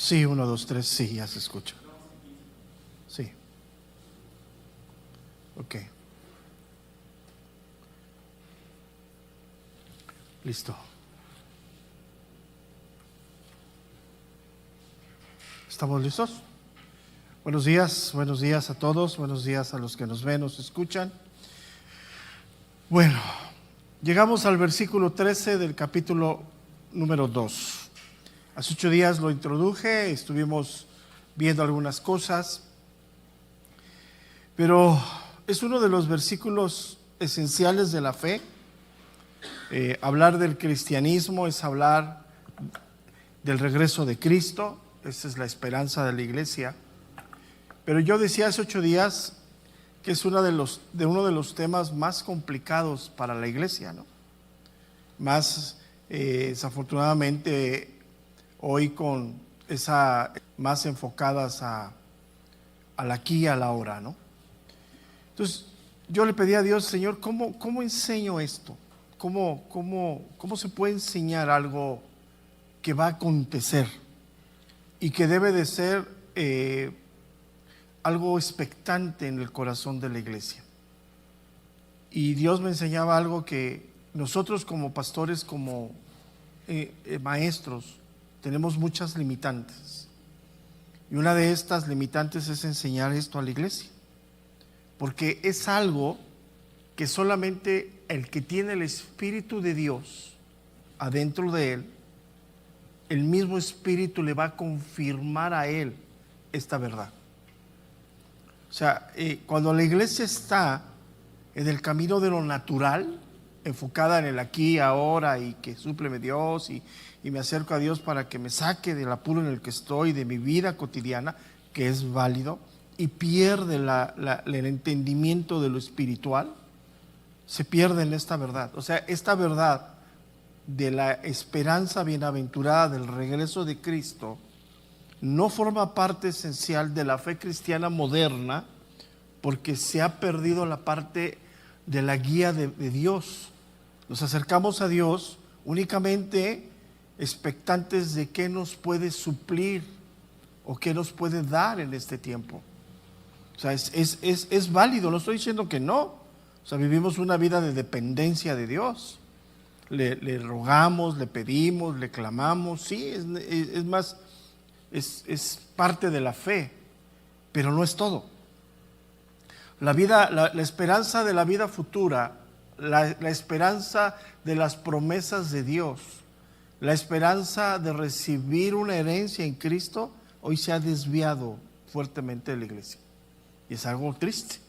Sí, 1, 2, 3, sí, ya se escucha. Sí. Ok. Listo. ¿Estamos listos? Buenos días a todos, buenos días a los que nos ven, nos escuchan. Bueno, llegamos al versículo 13 del capítulo número 2. Hace 8 días lo introduje, estuvimos viendo algunas cosas, pero es uno de los versículos esenciales de la fe. Hablar del cristianismo es hablar del regreso de Cristo, esa es la esperanza de la iglesia. Pero yo decía hace 8 días que es uno de los temas más complicados para la iglesia, ¿no? Más desafortunadamente hoy con esa más enfocadas al aquí y a la ahora, ¿no? Entonces yo le pedí a Dios, Señor, ¿cómo enseño esto? ¿Cómo se puede enseñar algo que va a acontecer y que debe de ser algo expectante en el corazón de la iglesia? Y Dios me enseñaba algo que nosotros como pastores, como maestros, tenemos muchas limitantes. Y una de estas limitantes es enseñar esto a la iglesia. Porque es algo que solamente el que tiene el Espíritu de Dios adentro de él, el mismo Espíritu le va a confirmar a él esta verdad. O sea, cuando la iglesia está en el camino de lo natural, enfocada en el aquí, ahora, y que súpleme Dios, y me acerco a Dios para que me saque del apuro en el que estoy, de mi vida cotidiana, que es válido, y pierde el entendimiento de lo espiritual, se pierde en esta verdad. O sea, esta verdad de la esperanza bienaventurada del regreso de Cristo no forma parte esencial de la fe cristiana moderna, porque se ha perdido la parte de la guía de Dios. Nos acercamos a Dios únicamente expectantes de qué nos puede suplir o qué nos puede dar en este tiempo. O sea, es válido, no estoy diciendo que no. O sea, vivimos una vida de dependencia de Dios. Le rogamos, le pedimos, le clamamos, sí, es parte de la fe, pero no es todo. La esperanza de la vida futura, la esperanza de las promesas de Dios, la esperanza de recibir una herencia en Cristo, hoy se ha desviado fuertemente de la iglesia. Y es algo triste,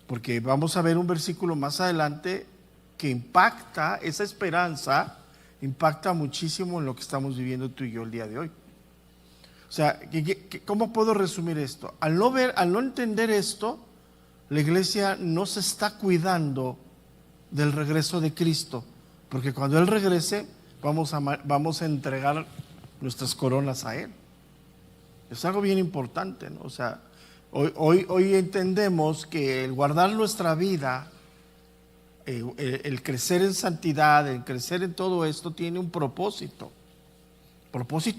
porque vamos a ver un versículo más adelante que impacta, esa esperanza impacta muchísimo en lo que estamos viviendo tú y yo el día de hoy. O sea, ¿cómo puedo resumir esto? Al no entender esto, la iglesia no se está cuidando del regreso de Cristo, porque cuando Él regrese vamos a entregar nuestras coronas a Él. Es algo bien importante, ¿no? O sea, hoy entendemos que el guardar nuestra vida, el crecer en santidad, el crecer en todo esto tiene un propósito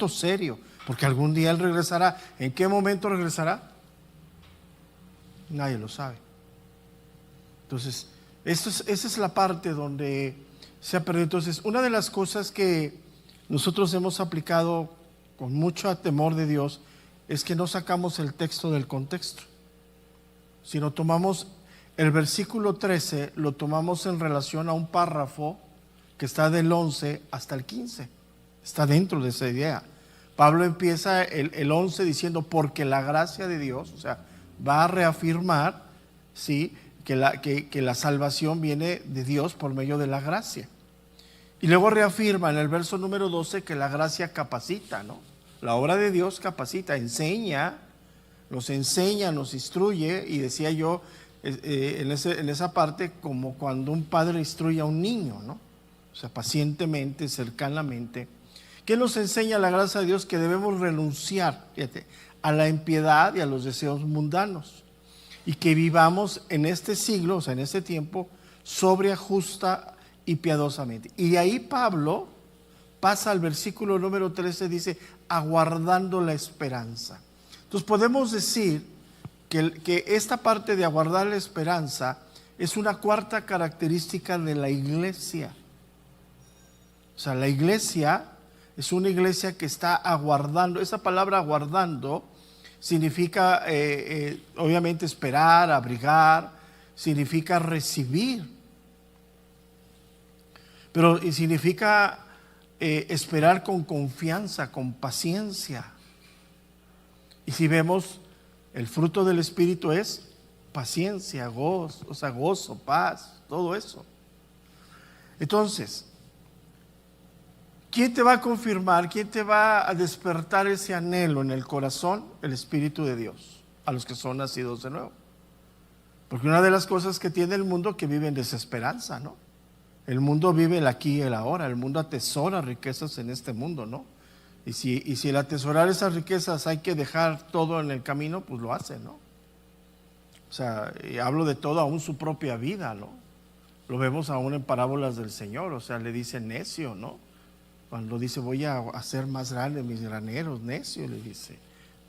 serio, porque algún día Él regresará. ¿En qué momento regresará? Nadie lo sabe. Entonces, esa es la parte donde se ha perdido. Entonces, una de las cosas que nosotros hemos aplicado con mucho temor de Dios es que no sacamos el texto del contexto, sino tomamos el versículo 13, lo tomamos en relación a un párrafo que está del 11 hasta el 15. Está dentro de esa idea. Pablo empieza el 11 diciendo, porque la gracia de Dios, o sea, va a reafirmar, ¿sí?, que la salvación viene de Dios por medio de la gracia. Y luego reafirma en el verso número 12 que la gracia capacita, ¿no? La obra de Dios capacita, nos instruye, y decía yo en esa parte, como cuando un padre instruye a un niño, ¿no? O sea, pacientemente, cercanamente. ¿Qué nos enseña la gracia de Dios? Que debemos renunciar, fíjate, a la impiedad y a los deseos mundanos, y que vivamos en este siglo, o sea, en este tiempo, sobria, justa y piadosamente. Y de ahí Pablo pasa al versículo número 13, dice, aguardando la esperanza. Entonces podemos decir que esta parte de aguardar la esperanza es una cuarta característica de la iglesia. O sea, la iglesia es una iglesia que está aguardando. Esa palabra aguardando significa obviamente esperar, abrigar, significa recibir. Pero significa esperar con confianza, con paciencia. Y si vemos, el fruto del Espíritu es paciencia, gozo, paz, todo eso. Entonces, ¿quién te va a confirmar? ¿Quién te va a despertar ese anhelo en el corazón? El Espíritu de Dios, a los que son nacidos de nuevo. Porque una de las cosas que tiene el mundo es que vive en desesperanza, ¿no? El mundo vive el aquí y el ahora. El mundo atesora riquezas en este mundo, ¿no? Y si el atesorar esas riquezas hay que dejar todo en el camino, pues lo hace, ¿no? O sea, y hablo de todo, aún su propia vida, ¿no? Lo vemos aún en parábolas del Señor. O sea, le dice necio, ¿no? Cuando dice, voy a hacer más grandes mis graneros, necio, le dice,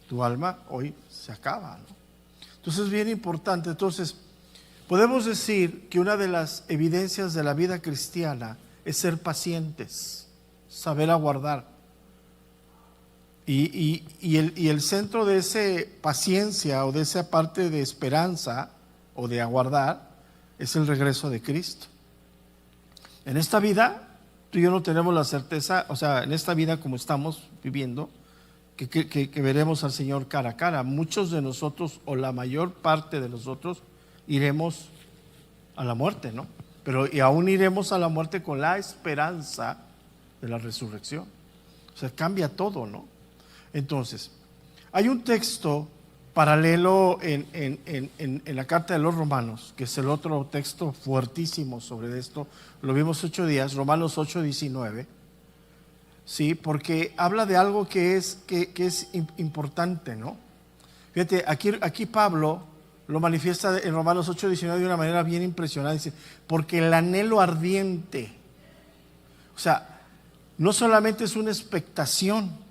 tu alma hoy se acaba, ¿no? Entonces es bien importante. Entonces, podemos decir que una de las evidencias de la vida cristiana es ser pacientes, saber aguardar. Y el centro de esa paciencia o de esa parte de esperanza o de aguardar es el regreso de Cristo. En esta vida, tú y yo no tenemos la certeza, o sea, en esta vida como estamos viviendo, que veremos al Señor cara a cara. Muchos de nosotros, o la mayor parte de nosotros, iremos a la muerte, ¿no? Pero y aún iremos a la muerte con la esperanza de la resurrección. O sea, cambia todo, ¿no? Entonces, hay un texto paralelo en la carta de los Romanos, que es el otro texto fuertísimo sobre esto. Lo vimos 8 días, Romanos 8:19. Sí, porque habla de algo que es importante, ¿no? Fíjate, aquí Pablo lo manifiesta en Romanos 8:19 de una manera bien impresionante. Dice, porque el anhelo ardiente, o sea, no solamente es una expectación,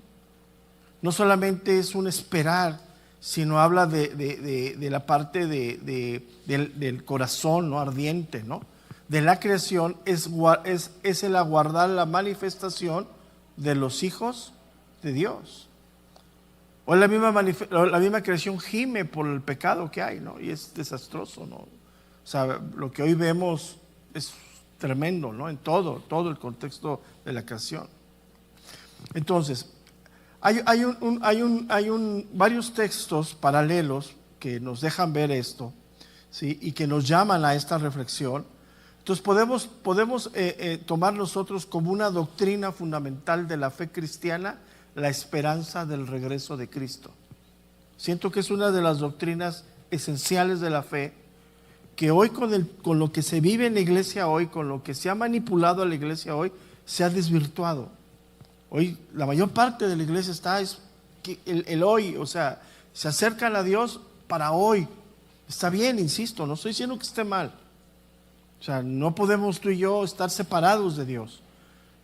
no solamente es un esperar, sino habla de la parte del corazón, ¿no? Ardiente, ¿no? De la creación es el aguardar la manifestación de los hijos de Dios. Hoy la misma creación gime por el pecado que hay, ¿no? Y es desastroso, ¿no? O sea, lo que hoy vemos es tremendo, ¿no? En todo el contexto de la creación. Entonces, hay varios textos paralelos que nos dejan ver esto, ¿sí? Y que nos llaman a esta reflexión. Entonces podemos tomar nosotros como una doctrina fundamental de la fe cristiana la esperanza del regreso de Cristo. Siento que es una de las doctrinas esenciales de la fe, que hoy con lo que se vive en la iglesia hoy, con lo que se ha manipulado a la iglesia hoy, se ha desvirtuado. Hoy la mayor parte de la iglesia es el hoy, o sea, se acercan a Dios para hoy. Está bien, insisto, no estoy diciendo que esté mal. O sea, no podemos tú y yo estar separados de Dios,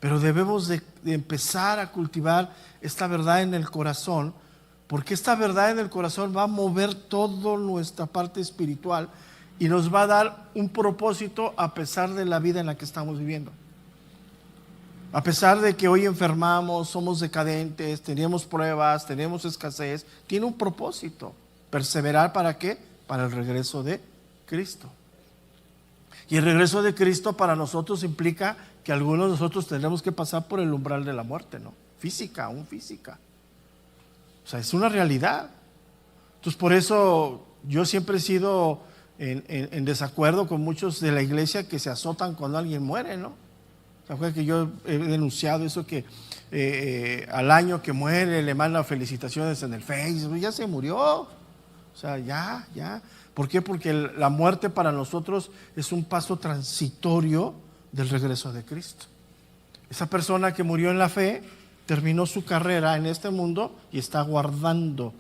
pero debemos de empezar a cultivar esta verdad en el corazón, porque esta verdad en el corazón va a mover toda nuestra parte espiritual y nos va a dar un propósito a pesar de la vida en la que estamos viviendo. A pesar de que hoy enfermamos, somos decadentes, tenemos pruebas, tenemos escasez, tiene un propósito. Perseverar, ¿para qué? Para el regreso de Cristo. Y el regreso de Cristo para nosotros implica que algunos de nosotros tenemos que pasar por el umbral de la muerte, ¿no? Física, aún física. O sea, es una realidad. Entonces, por eso yo siempre he sido en desacuerdo con muchos de la iglesia que se azotan cuando alguien muere, ¿no? ¿Se acuerdan que yo he denunciado eso, que al año que muere le mandan felicitaciones en el Facebook? Ya se murió. O sea, ya. ¿Por qué? Porque la muerte para nosotros es un paso transitorio del regreso de Cristo. Esa persona que murió en la fe terminó su carrera en este mundo y está aguardando.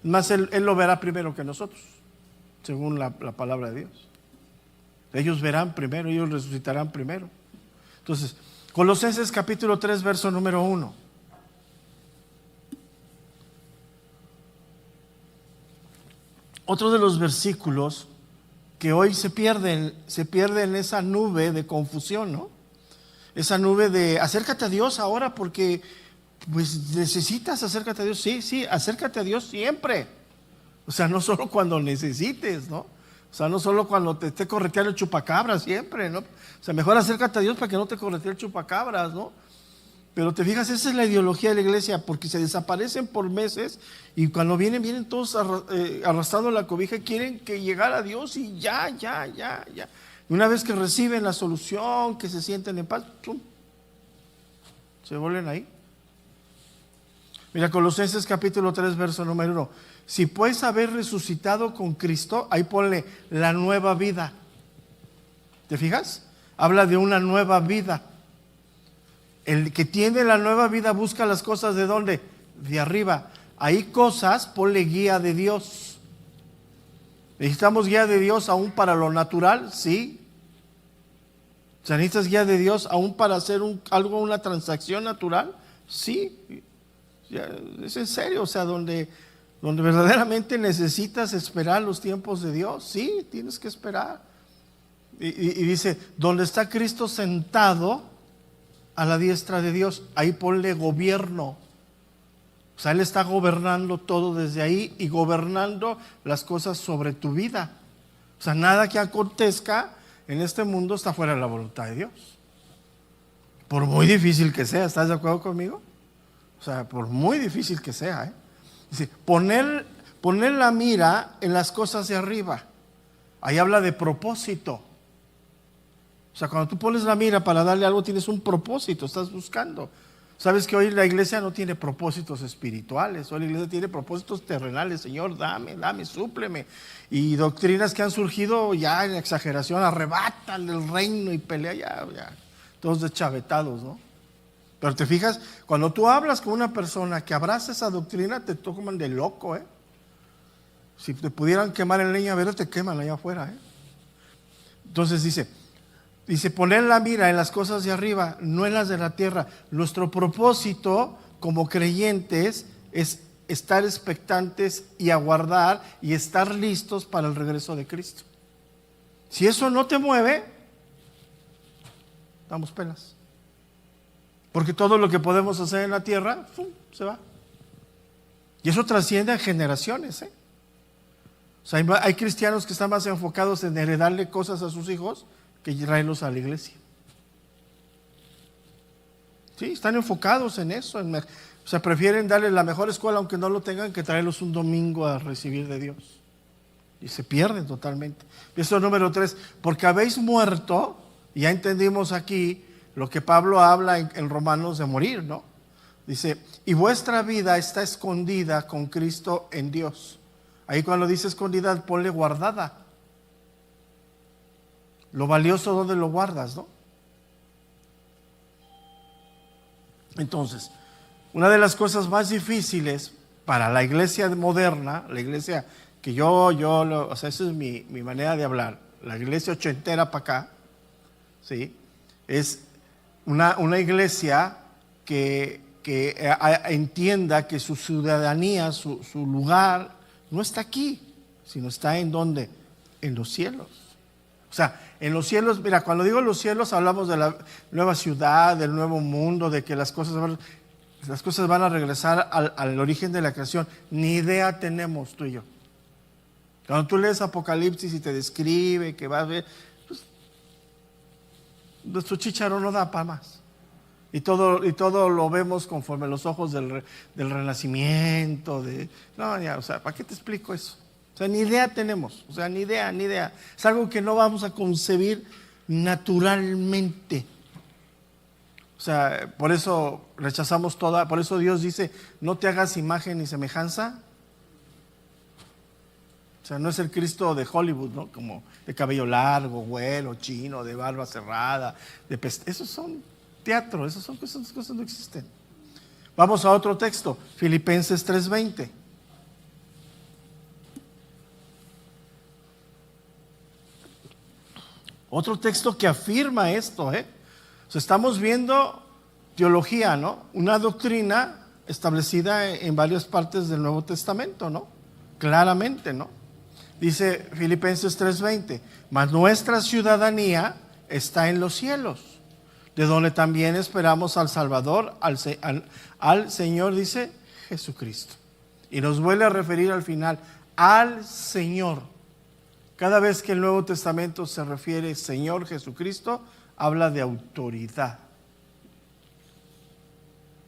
Más él lo verá primero que nosotros, según la palabra de Dios. Ellos verán primero, ellos resucitarán primero. Entonces, Colosenses capítulo 3, verso número 1. Otro de los versículos que hoy se pierde en esa nube de confusión, ¿no? Esa nube de acércate a Dios ahora porque pues necesitas acércate a Dios. Sí, acércate a Dios siempre. O sea, no solo cuando necesites, ¿no? O sea, no solo cuando te esté correteando el chupacabras, siempre, ¿no? O sea, mejor acércate a Dios para que no te corretee el chupacabras, ¿no? Pero te fijas, esa es la ideología de la iglesia, porque se desaparecen por meses y cuando vienen todos arrastrando la cobija, quieren que llegara a Dios y ya. Y una vez que reciben la solución, que se sienten en paz, ¡pum!, se vuelven ahí. Mira, Colosenses capítulo 3, verso número 1. Si puedes haber resucitado con Cristo, ahí ponle la nueva vida. ¿Te fijas? Habla de una nueva vida. El que tiene la nueva vida busca las cosas ¿de dónde? De arriba. Ahí cosas, ponle guía de Dios. ¿Necesitamos guía de Dios aún para lo natural? Sí. O sea, ¿necesitas guía de Dios aún para hacer una transacción natural? Sí. Ya, es en serio, o sea, donde verdaderamente necesitas esperar los tiempos de Dios, sí, tienes que esperar. Y dice, donde está Cristo sentado a la diestra de Dios, ahí ponle gobierno. O sea, Él está gobernando todo desde ahí y gobernando las cosas sobre tu vida. O sea, nada que acontezca en este mundo está fuera de la voluntad de Dios. Por muy difícil que sea, ¿estás de acuerdo conmigo? O sea, por muy difícil que sea, Dice, poner la mira en las cosas de arriba. Ahí habla de propósito. O sea, cuando tú pones la mira para darle algo, tienes un propósito, estás buscando. Sabes que hoy la iglesia no tiene propósitos espirituales, hoy la iglesia tiene propósitos terrenales. Señor, dame, súpleme. Y doctrinas que han surgido ya en exageración, arrebatan el reino y pelea ya, todos deschavetados, ¿no? Pero te fijas, cuando tú hablas con una persona que abraza esa doctrina, te toman de loco, Si te pudieran quemar en leña verde, te queman allá afuera, Entonces dice, poner la mira en las cosas de arriba, no en las de la tierra. Nuestro propósito como creyentes es estar expectantes y aguardar y estar listos para el regreso de Cristo. Si eso no te mueve, damos pelas. Porque todo lo que podemos hacer en la tierra, ¡pum!, se va. Y eso trasciende a generaciones, O sea, hay cristianos que están más enfocados en heredarle cosas a sus hijos que traerlos a la iglesia. Sí, están enfocados en eso. O sea, prefieren darle la mejor escuela aunque no lo tengan que traerlos un domingo a recibir de Dios. Y se pierden totalmente. Eso es número 3. Porque habéis muerto, ya entendimos aquí lo que Pablo habla en Romanos de morir, ¿no? Dice, y vuestra vida está escondida con Cristo en Dios. Ahí cuando dice escondida, ponle guardada. Lo valioso, ¿dónde lo guardas, no? Entonces, una de las cosas más difíciles para la iglesia moderna, la iglesia que o sea, esa es mi manera de hablar, la iglesia ochentera para acá, ¿sí? Es una iglesia que entienda que su ciudadanía, su lugar, no está aquí, sino está ¿en dónde? En los cielos. O sea, en los cielos, mira, cuando digo los cielos hablamos de la nueva ciudad, del nuevo mundo, de que las cosas van a regresar al origen de la creación. Ni idea tenemos tú y yo. Cuando tú lees Apocalipsis y te describe que va a ver, pues, nuestro chícharo no da para más. Y todo lo vemos conforme los ojos del renacimiento. No, ya, o sea, ¿para qué te explico eso? O sea, ni idea tenemos, o sea, ni idea. Es algo que no vamos a concebir naturalmente. O sea, por eso rechazamos por eso Dios dice, no te hagas imagen ni semejanza. O sea, no es el Cristo de Hollywood, ¿no? Como de cabello largo, güero, chino, de barba cerrada, esos son teatro, esas cosas no existen. Vamos a otro texto, Filipenses 3:20. Otro texto que afirma esto, O sea, estamos viendo teología, ¿no? Una doctrina establecida en varias partes del Nuevo Testamento, ¿no? Claramente, ¿no? Dice Filipenses 3:20, mas nuestra ciudadanía está en los cielos, de donde también esperamos al Salvador, al Señor, dice Jesucristo. Y nos vuelve a referir al final, al Señor. Cada vez que el Nuevo Testamento se refiere Señor Jesucristo, habla de autoridad.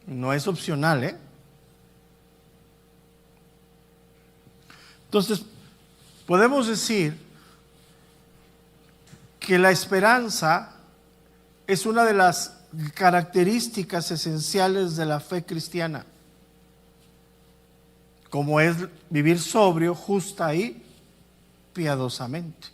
No es opcional, ¿eh? Entonces, podemos decir que la esperanza es una de las características esenciales de la fe cristiana, como es vivir sobrio, justa y piadosamente.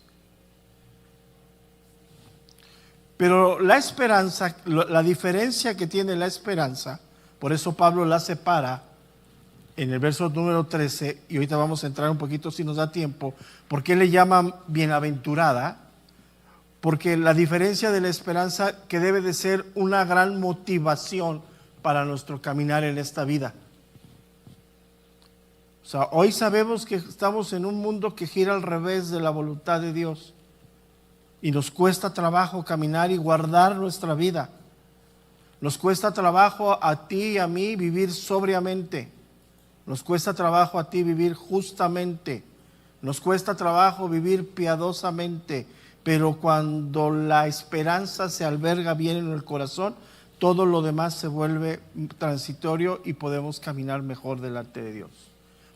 Pero la esperanza, la diferencia que tiene la esperanza, por eso Pablo la separa en el verso número 13, y ahorita vamos a entrar un poquito si nos da tiempo, ¿por qué le llaman bienaventurada? Porque la diferencia de la esperanza que debe de ser una gran motivación para nuestro caminar en esta vida. O sea, hoy sabemos que estamos en un mundo que gira al revés de la voluntad de Dios y nos cuesta trabajo caminar y guardar nuestra vida. Nos cuesta trabajo a ti y a mí vivir sobriamente. Nos cuesta trabajo a ti vivir justamente. Nos cuesta trabajo vivir piadosamente. Pero cuando la esperanza se alberga bien en el corazón, todo lo demás se vuelve transitorio y podemos caminar mejor delante de Dios.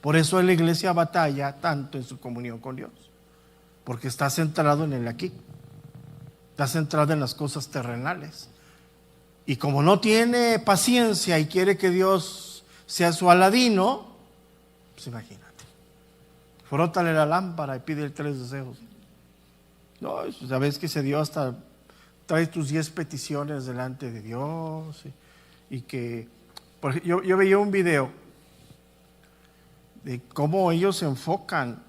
Por eso la iglesia batalla tanto en su comunión con Dios, porque está centrado en el aquí, está centrado en las cosas terrenales. Y como no tiene paciencia y quiere que Dios sea su Aladino, pues imagínate, frótale la lámpara y pide 3 deseos. No, sabes que se dio hasta, trae tus 10 peticiones delante de Dios. Y que, yo veía un video de cómo ellos enfocan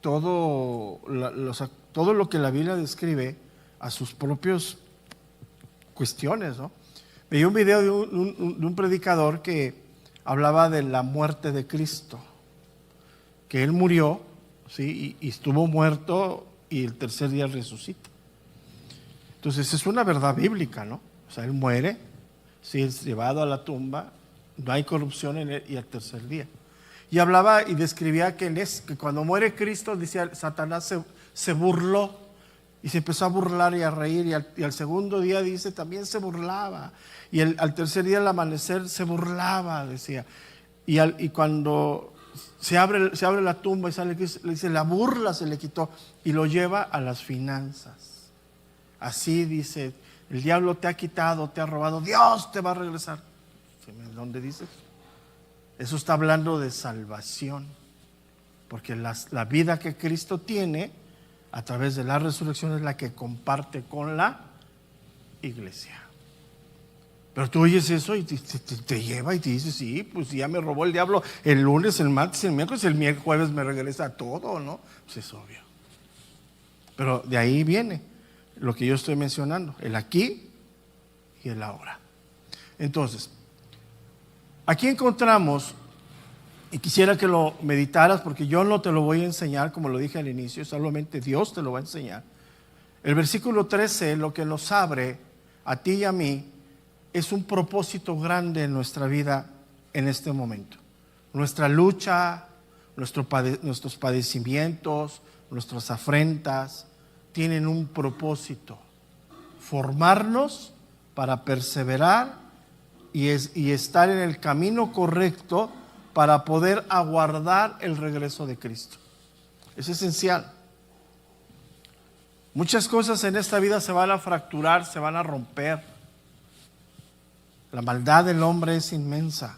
todo lo que la Biblia describe a sus propias cuestiones, ¿no? Veía un video de un predicador que hablaba de la muerte de Cristo, que Él murió, ¿sí? y estuvo muerto y el tercer día resucita. Entonces es una verdad bíblica, ¿no? O sea, Él muere, ¿sí? Es llevado a la tumba, no hay corrupción en Él y al tercer día. Y hablaba y describía que cuando muere Cristo, decía, Satanás se burló y se empezó a burlar y a reír, y al segundo día, dice, también se burlaba, y al tercer día al amanecer se burlaba, decía, y cuando se abre la tumba y sale Cristo, le dice, la burla se le quitó y lo lleva a las finanzas. Así dice, el diablo te ha quitado, te ha robado, Dios te va a regresar. ¿Dónde dices? Eso está hablando de salvación, porque la vida que Cristo tiene a través de la resurrección es la que comparte con la iglesia. Pero tú oyes eso y te lleva y te dice, sí, pues ya me robó el diablo el lunes, el martes, el miércoles, el jueves me regresa todo, ¿no? Pues es obvio. Pero de ahí viene lo que yo estoy mencionando, el aquí y el ahora. Entonces, aquí encontramos, y quisiera que lo meditaras porque yo no te lo voy a enseñar como lo dije al inicio, solamente Dios te lo va a enseñar. El versículo 13 lo que nos abre a ti y a mí es un propósito grande en nuestra vida en este momento. Nuestra lucha, nuestros padecimientos, nuestras afrentas tienen un propósito: formarnos para perseverar y estar en el camino correcto para poder aguardar el regreso de Cristo. Es esencial. Muchas cosas en esta vida se van a fracturar, se van a romper. La maldad del hombre es inmensa.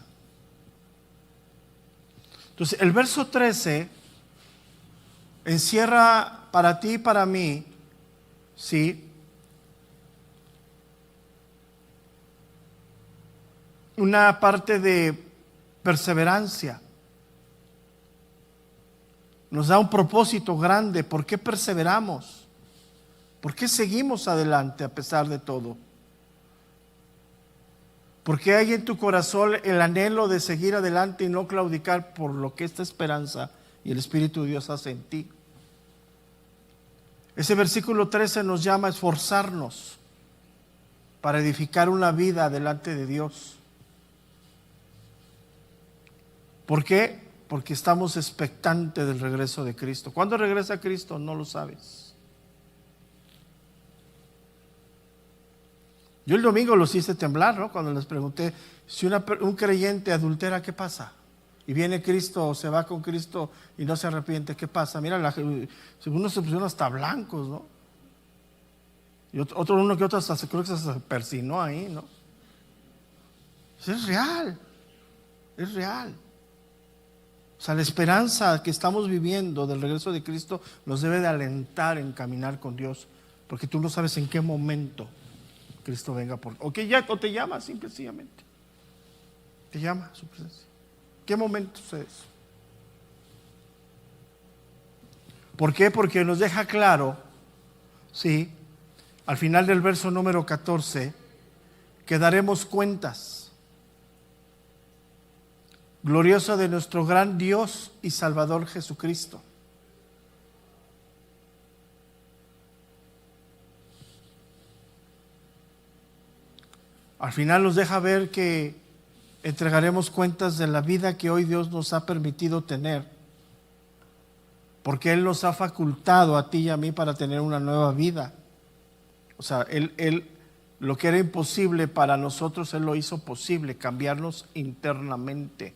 Entonces, el verso 13 encierra para ti y para mí, ¿sí?, una parte de perseverancia. Nos da un propósito grande. ¿Por qué perseveramos? ¿Por qué seguimos adelante a pesar de todo? ¿Por qué hay en tu corazón el anhelo de seguir adelante y no claudicar por lo que esta esperanza y el Espíritu de Dios hace en ti? Ese versículo 13 nos llama a esforzarnos para edificar una vida delante de Dios. ¿Por qué? Porque estamos expectantes del regreso de Cristo. ¿Cuándo regresa Cristo? No lo sabes. Yo el domingo los hice temblar, ¿no? Cuando les pregunté, si un creyente adultera, ¿qué pasa? Y viene Cristo o se va con Cristo y no se arrepiente, ¿qué pasa? Mira, unos se pusieron hasta blancos, ¿no? Y uno que otro hasta creo que se persinó ahí, ¿no? Es real, es real. O sea, la esperanza que estamos viviendo del regreso de Cristo nos debe de alentar en caminar con Dios, porque tú no sabes en qué momento Cristo venga o te llama sencillamente. Te llama a su presencia. ¿Qué momento es eso? ¿Por qué? Porque nos deja claro, sí, al final del verso número 14, que daremos cuentas. Glorioso de nuestro gran Dios y Salvador Jesucristo. Al final nos deja ver que entregaremos cuentas de la vida que hoy Dios nos ha permitido tener, porque Él nos ha facultado a ti y a mí para tener una nueva vida. O sea, Él lo que era imposible para nosotros, Él lo hizo posible, cambiarnos internamente.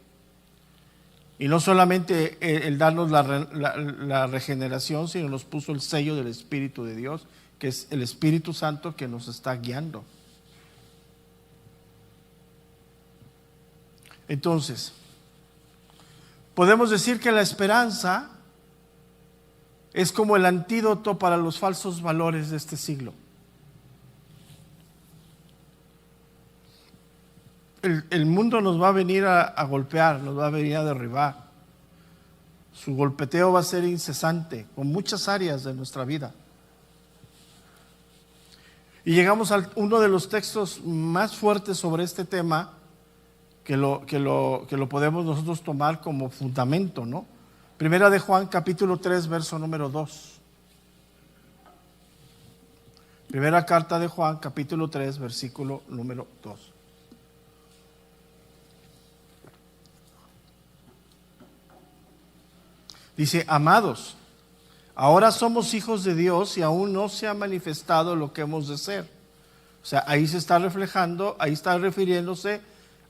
Y no solamente el darnos la regeneración, sino nos puso el sello del Espíritu de Dios, que es el Espíritu Santo que nos está guiando. Entonces, podemos decir que la esperanza es como el antídoto para los falsos valores de este siglo. El mundo nos va a venir a golpear, nos va a venir a derribar. Su golpeteo va a ser incesante con muchas áreas de nuestra vida. Y llegamos a uno de los textos más fuertes sobre este tema, que lo podemos nosotros tomar como fundamento, ¿no? Primera de Juan, capítulo 3, verso número 2. Primera carta de Juan, capítulo 3, versículo número 2. Dice, amados, ahora somos hijos de Dios y aún no se ha manifestado lo que hemos de ser. O sea, ahí se está reflejando, ahí está refiriéndose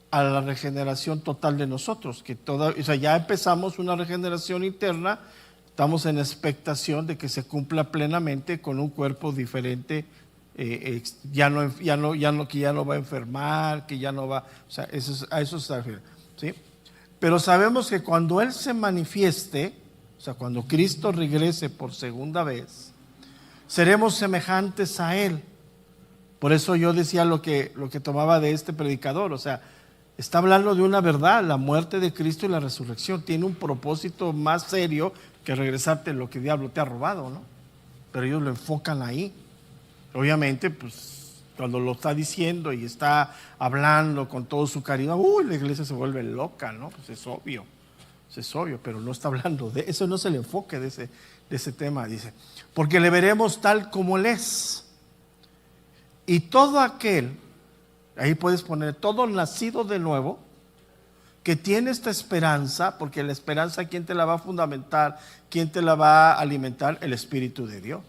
a la regeneración total de nosotros, o sea, ya empezamos una regeneración interna, estamos en expectación de que se cumpla plenamente con un cuerpo diferente, que ya no va a enfermar, que ya no va, o sea, a eso se refiere, ¿sí? Pero sabemos que cuando Él se manifieste, o sea, cuando Cristo regrese por segunda vez, seremos semejantes a Él. Por eso yo decía lo que tomaba de este predicador, o sea, está hablando de una verdad, la muerte de Cristo y la resurrección. Tiene un propósito más serio que regresarte lo que el diablo te ha robado, ¿no? Pero ellos lo enfocan ahí. Obviamente, pues, cuando lo está diciendo y está hablando con todo su caridad, la iglesia se vuelve loca, ¿no? Pues es obvio, pero no está hablando de eso, no es el enfoque de ese tema, dice. Porque le veremos tal como Él es. Y todo aquel, ahí puedes poner, todo nacido de nuevo, que tiene esta esperanza, porque la esperanza, ¿quién te la va a fundamentar? ¿Quién te la va a alimentar? El Espíritu de Dios,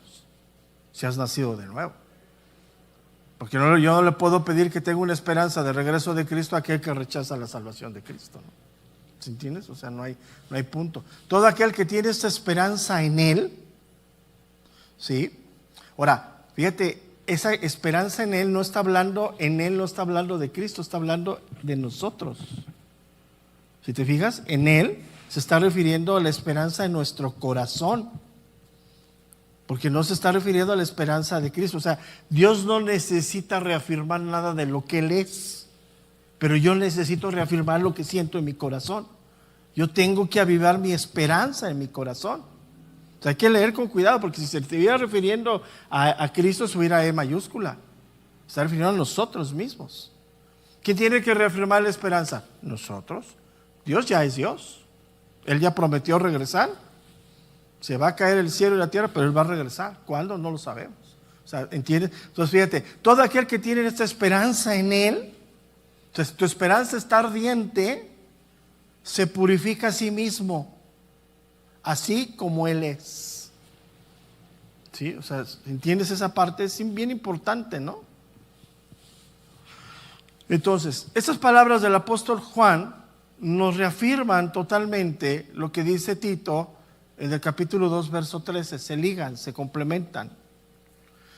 si has nacido de nuevo. Porque yo no le puedo pedir que tenga una esperanza de regreso de Cristo a aquel que rechaza la salvación de Cristo, ¿no? ¿Sí entiendes? O sea, no hay punto. Todo aquel que tiene esta esperanza en Él, ¿sí? Ahora, fíjate, esa esperanza en Él no está hablando de Cristo, está hablando de nosotros. Si te fijas, en Él se está refiriendo a la esperanza en nuestro corazón, porque no se está refiriendo a la esperanza de Cristo. O sea, Dios no necesita reafirmar nada de lo que Él es, pero yo necesito reafirmar lo que siento en mi corazón. Yo tengo que avivar mi esperanza en mi corazón. O sea, hay que leer con cuidado, porque si se estuviera refiriendo a Cristo, se hubiera E mayúscula. Se está refiriendo a nosotros mismos. ¿Quién tiene que reafirmar la esperanza? Nosotros. Dios ya es Dios. Él ya prometió regresar. Se va a caer el cielo y la tierra, pero Él va a regresar. ¿Cuándo? No lo sabemos. O sea, ¿entiendes? Entonces fíjate, todo aquel que tiene esta esperanza en Él, entonces tu esperanza está ardiente, se purifica a sí mismo, así como Él es. ¿Sí? O sea, ¿entiendes esa parte? Es bien importante, ¿no? Entonces, estas palabras del apóstol Juan nos reafirman totalmente lo que dice Tito en el capítulo 2, verso 13. Se ligan, se complementan.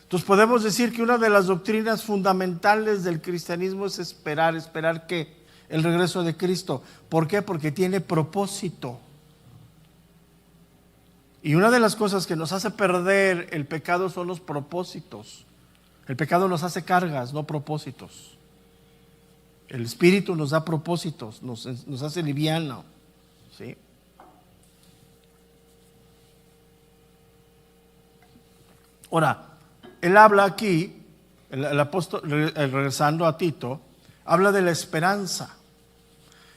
Entonces podemos decir que una de las doctrinas fundamentales del cristianismo es esperar ¿qué? El regreso de Cristo. ¿Por qué? Porque tiene propósito. Y una de las cosas que nos hace perder el pecado son los propósitos. El pecado nos hace cargas, no propósitos. El Espíritu nos da propósitos, nos hace liviano, ¿sí? Ahora, él habla aquí, el apóstol, regresando a Tito, habla de la esperanza.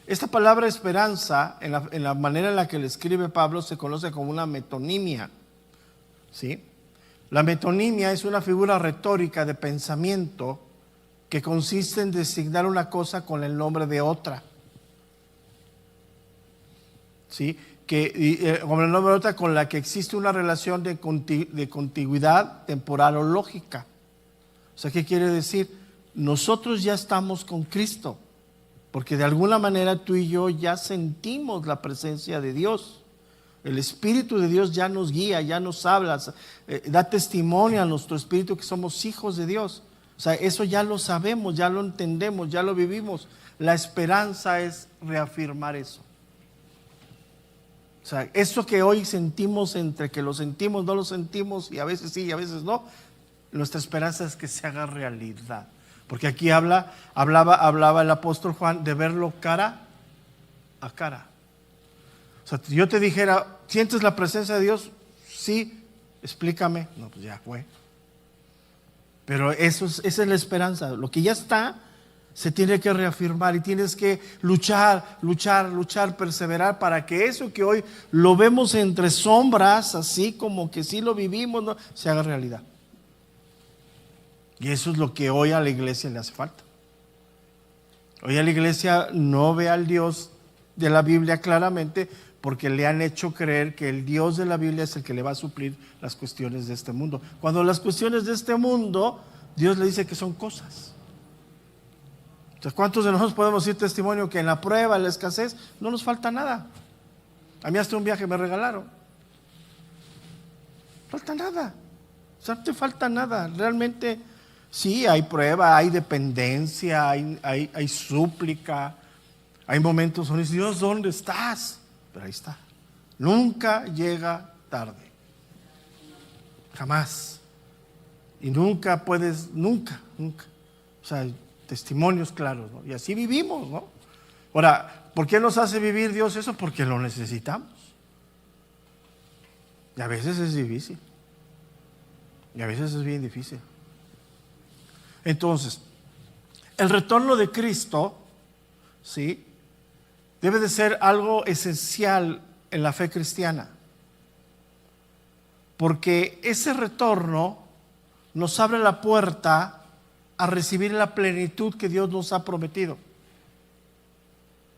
Esta palabra esperanza, en la manera en la que le escribe Pablo, se conoce como una metonimia, ¿sí? La metonimia es una figura retórica de pensamiento que consiste en designar una cosa con el nombre de otra, ¿sí? Con el nombre de otra con la que existe una relación de contigüidad temporal o lógica. O sea, ¿qué quiere decir? Nosotros ya estamos con Cristo, porque de alguna manera tú y yo ya sentimos la presencia de Dios. El Espíritu de Dios ya nos guía, ya nos habla, da testimonio a nuestro espíritu que somos hijos de Dios. O sea, eso ya lo sabemos, ya lo entendemos, ya lo vivimos. La esperanza es reafirmar eso. O sea, eso que hoy sentimos, entre que lo sentimos, no lo sentimos, y a veces sí y a veces no, nuestra esperanza es que se haga realidad. Porque aquí hablaba el apóstol Juan de verlo cara a cara. O sea, si yo te dijera, ¿sientes la presencia de Dios? Sí, explícame. No, pues ya fue. Pero esa es la esperanza. Lo que ya está, se tiene que reafirmar y tienes que luchar, perseverar para que eso que hoy lo vemos entre sombras, así como que sí lo vivimos, ¿no?, se haga realidad. Y eso es lo que hoy a la iglesia le hace falta. Hoy a la iglesia no ve al Dios de la Biblia claramente porque le han hecho creer que el Dios de la Biblia es el que le va a suplir las cuestiones de este mundo. Cuando las cuestiones de este mundo, Dios le dice que son cosas. Entonces, ¿cuántos de nosotros podemos decir testimonio que en la prueba, en la escasez, no nos falta nada? A mí hasta un viaje me regalaron. No falta nada. O sea, no te falta nada. Realmente, sí, hay prueba, hay dependencia, hay súplica. Hay momentos donde dices, Dios, ¿dónde estás? Pero ahí está. Nunca llega tarde. Jamás. Y nunca puedes, nunca. O sea, testimonios claros, ¿no? Y así vivimos, ¿no? Ahora, ¿por qué nos hace vivir Dios eso? Porque lo necesitamos. Y a veces es difícil. Y a veces es bien difícil. Entonces, el retorno de Cristo, ¿sí?, debe de ser algo esencial en la fe cristiana. Porque ese retorno nos abre la puerta a recibir la plenitud que Dios nos ha prometido.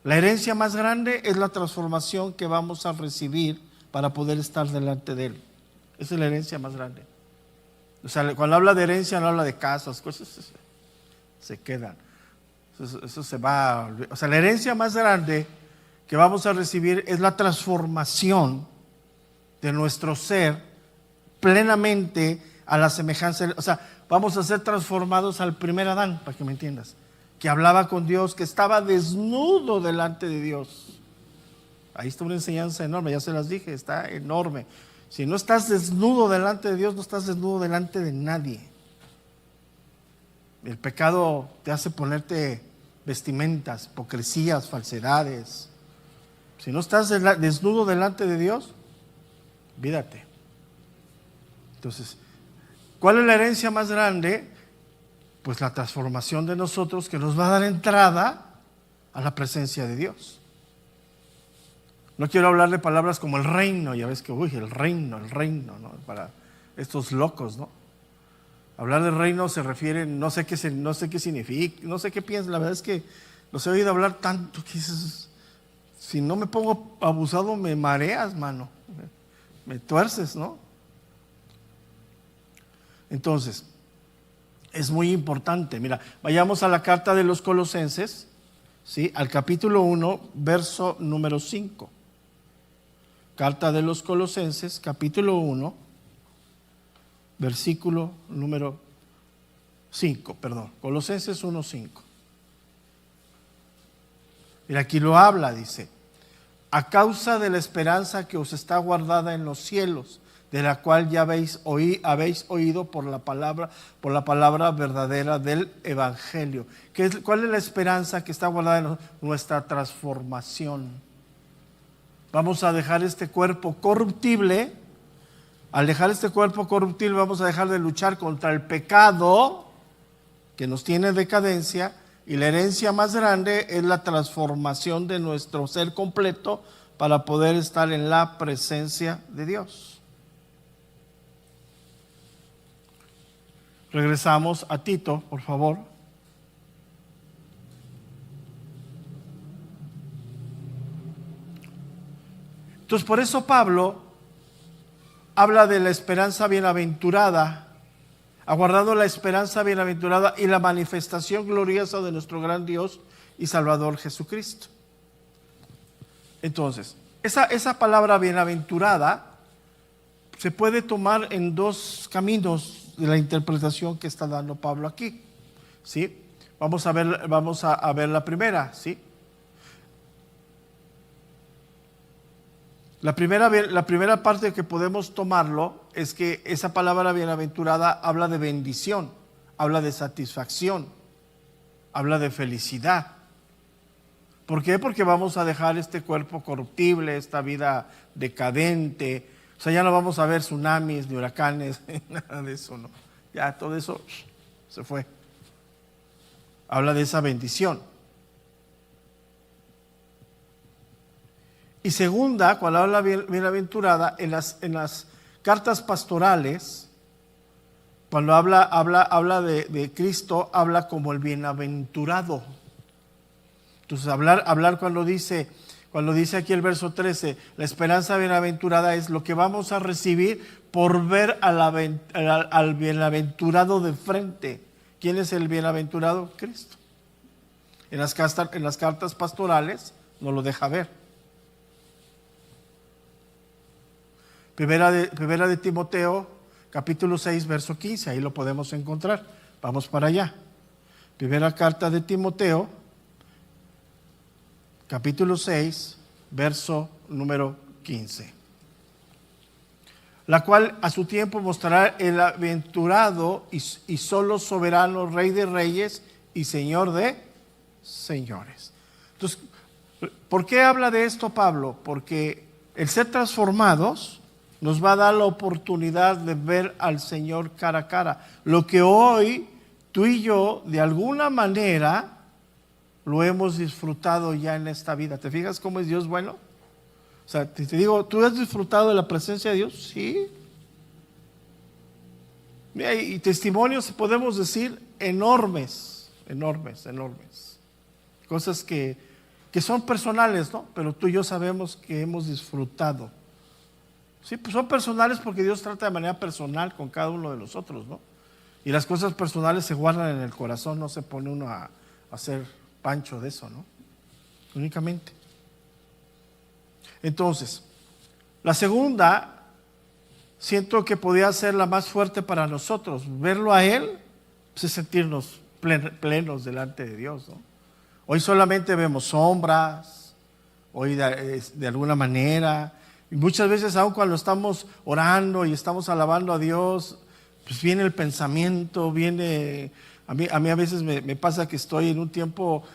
La herencia más grande es la transformación que vamos a recibir para poder estar delante de Él. Esa es la herencia más grande. O sea, cuando habla de herencia no habla de casas, cosas se quedan. Eso se va. O sea, la herencia más grande que vamos a recibir es la transformación de nuestro ser plenamente a la semejanza. O sea, vamos a ser transformados al primer Adán, para que me entiendas, que hablaba con Dios, que estaba desnudo delante de Dios. Ahí está una enseñanza enorme, ya se las dije, está enorme. Si no estás desnudo delante de Dios, no estás desnudo delante de nadie. El pecado te hace ponerte vestimentas, hipocresías, falsedades. Si no estás desnudo delante de Dios, olvídate. Entonces, ¿cuál es la herencia más grande? pues la transformación de nosotros que nos va a dar entrada a la presencia de Dios. No quiero hablar de palabras como el reino, ya ves que, el reino, ¿no? Para estos locos, ¿no? Hablar del reino se refiere, no sé qué significa, no sé qué piensan. La verdad es que los he oído hablar tanto que si no me pongo abusado me mareas, mano. Me tuerces, ¿no? Entonces, es muy importante. Mira, vayamos a la carta de los Colosenses, ¿sí? Al capítulo 1, verso número 5. Carta de los Colosenses, capítulo 1, versículo número 5, perdón. Colosenses 1, 5. Mira, aquí lo habla, dice: a causa de la esperanza que os está guardada en los cielos, de la cual ya habéis oído por la palabra verdadera del Evangelio. ¿Cuál es la esperanza que está guardada en nosotros? Nuestra transformación. Vamos a dejar este cuerpo corruptible. Al dejar este cuerpo corruptible vamos a dejar de luchar contra el pecado que nos tiene decadencia, y la herencia más grande es la transformación de nuestro ser completo para poder estar en la presencia de Dios. Regresamos a Tito, por favor. Entonces, por eso Pablo habla de la esperanza bienaventurada, aguardando la esperanza bienaventurada y la manifestación gloriosa de nuestro gran Dios y Salvador Jesucristo. Entonces, esa palabra bienaventurada se puede tomar en dos caminos de la interpretación que está dando Pablo aquí, ¿sí? Vamos a ver la primera, ¿sí? La primera parte que podemos tomarlo es que esa palabra bienaventurada habla de bendición, habla de satisfacción, habla de felicidad. ¿Por qué? Porque vamos a dejar este cuerpo corruptible, esta vida decadente. O sea, ya no vamos a ver tsunamis, ni huracanes, nada de eso, ¿no? Ya todo eso se fue. Habla de esa bendición. Y segunda, cuando habla bienaventurada, en las cartas pastorales, cuando habla de Cristo, habla como el bienaventurado. Entonces, hablar cuando dice aquí el verso 13, la esperanza bienaventurada es lo que vamos a recibir por ver al bienaventurado de frente. ¿Quién es el bienaventurado? Cristo. En las cartas pastorales nos lo deja ver. Primera de Timoteo, capítulo 6, verso 15, ahí lo podemos encontrar. Vamos para allá. Primera carta de Timoteo, capítulo 6, verso número 15. La cual a su tiempo mostrará el aventurado y solo soberano, Rey de reyes y Señor de señores. Entonces, ¿por qué habla de esto Pablo? Porque el ser transformados nos va a dar la oportunidad de ver al Señor cara a cara. Lo que hoy tú y yo, de alguna manera, lo hemos disfrutado ya en esta vida. ¿Te fijas cómo es Dios bueno? O sea, te digo, ¿tú has disfrutado de la presencia de Dios? Sí. Mira, y testimonios podemos decir enormes. Cosas que son personales, ¿no? Pero tú y yo sabemos que hemos disfrutado. Sí, pues son personales porque Dios trata de manera personal con cada uno de nosotros, ¿no? Y las cosas personales se guardan en el corazón, no se pone uno a hacer pancho de eso, ¿no? Únicamente. Entonces, la segunda, siento que podía ser la más fuerte para nosotros. Verlo a Él, pues es sentirnos plenos delante de Dios, ¿no? Hoy solamente vemos sombras, hoy de alguna manera. Y muchas veces, aun cuando estamos orando y estamos alabando a Dios, pues viene el pensamiento, a mí a veces me pasa que estoy en un tiempo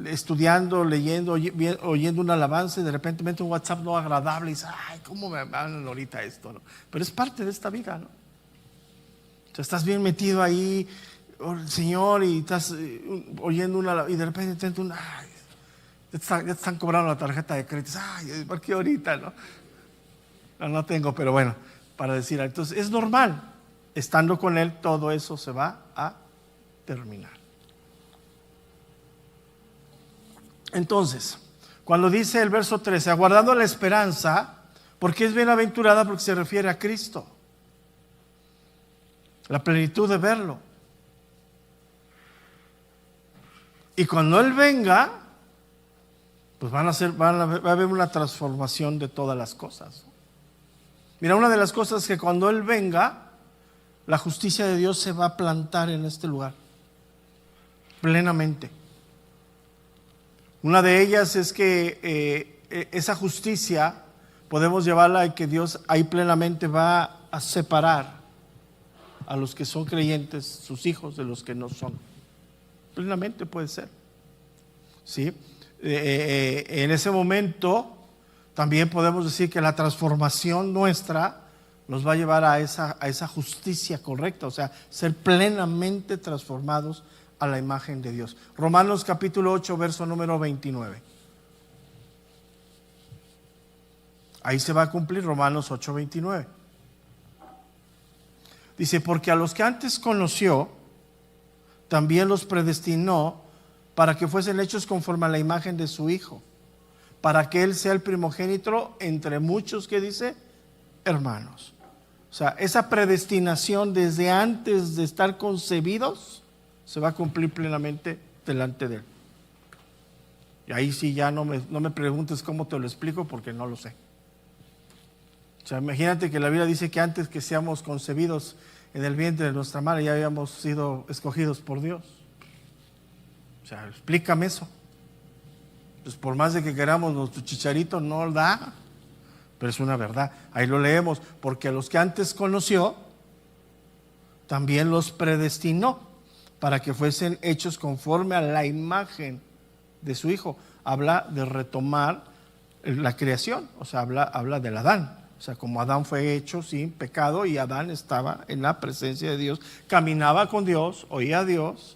estudiando, leyendo, oyendo una alabanza y de repente me entra un WhatsApp no agradable y dices, ay, ¿cómo me hablan ahorita esto? ¿No? Pero es parte de esta vida, ¿no? O sea, estás bien metido ahí, Señor, y estás oyendo y de repente te entra ay, ya te están cobrando la tarjeta de crédito. Ay, ¿por qué ahorita? No tengo, pero bueno, para decir, entonces es normal. Estando con Él, todo eso se va a terminar. Entonces, cuando dice el verso 13, aguardando la esperanza, porque es bienaventurada, porque se refiere a Cristo, la plenitud de verlo. Y cuando Él venga, pues va a haber una transformación de todas las cosas. Mira, una de las cosas es que cuando Él venga, la justicia de Dios se va a plantar en este lugar, plenamente. Una de ellas es que esa justicia podemos llevarla a que Dios ahí plenamente va a separar a los que son creyentes, sus hijos, de los que no son. Plenamente puede ser. ¿Sí? En ese momento también podemos decir que la transformación nuestra nos va a llevar a esa justicia correcta, o sea, ser plenamente transformados a la imagen de Dios. Romanos capítulo 8, verso número 29. Ahí se va a cumplir Romanos 8, 29. Dice, porque a los que antes conoció, también los predestinó para que fuesen hechos conforme a la imagen de su Hijo, para que Él sea el primogénito entre muchos, que dice, hermanos. O sea, esa predestinación desde antes de estar concebidos se va a cumplir plenamente delante de Él. Y ahí sí ya no me preguntes cómo te lo explico, porque no lo sé. O sea, imagínate que la Biblia dice que antes que seamos concebidos en el vientre de nuestra madre ya habíamos sido escogidos por Dios. O sea, explícame eso. Pues por más de que queramos, nuestro chicharito no da, pero es una verdad. Ahí lo leemos, porque a los que antes conoció, también los predestinó para que fuesen hechos conforme a la imagen de su Hijo. Habla de retomar la creación, o sea, habla del Adán. O sea, como Adán fue hecho sin pecado y Adán estaba en la presencia de Dios, caminaba con Dios, oía a Dios,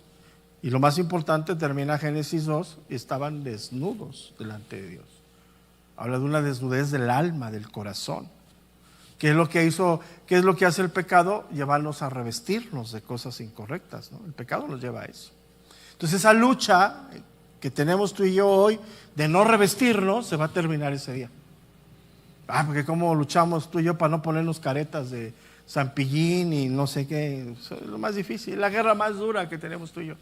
y lo más importante, termina Génesis 2, estaban desnudos delante de Dios. Habla de una desnudez del alma, del corazón. ¿Qué es lo que hace el pecado? Llevarnos a revestirnos de cosas incorrectas, ¿no? El pecado nos lleva a eso. Entonces esa lucha que tenemos tú y yo hoy de no revestirnos se va a terminar ese día. Porque cómo luchamos tú y yo para no ponernos caretas de San Pillín y no sé qué. Eso es lo más difícil, la guerra más dura que tenemos tú y yo.